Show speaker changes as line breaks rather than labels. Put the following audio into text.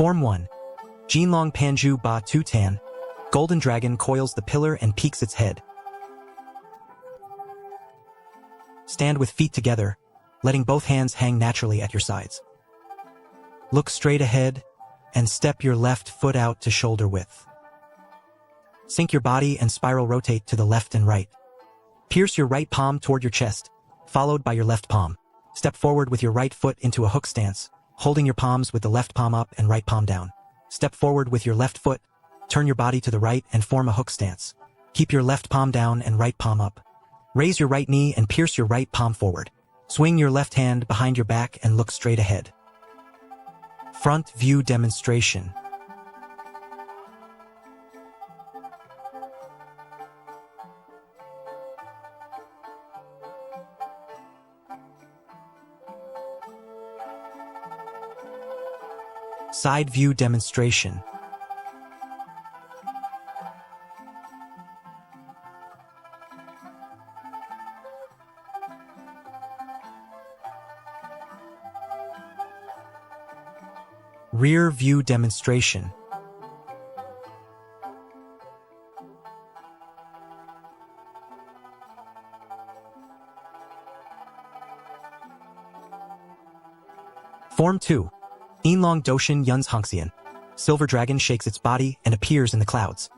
Form 1. Jinlong Panju Ba Tu Tan. Golden dragon coils the pillar and peeks its head. Stand with feet together, letting both hands hang naturally at your sides. Look straight ahead and step your left foot out to shoulder width. Sink your body and spiral rotate to the left and right. Pierce your right palm toward your chest, followed by your left palm. Step forward with your right foot into a hook stance, holding your palms with the left palm up and right palm down. Step forward with your left foot, turn your body to the right and form a hook stance. Keep your left palm down and right palm up. Raise your right knee and pierce your right palm forward. Swing your left hand behind your back and look straight ahead. Front view demonstration. Side view demonstration. Rear view demonstration. Form 2. Inlong Doshin Yun's Hongxian. Silver dragon shakes its body and appears in the clouds.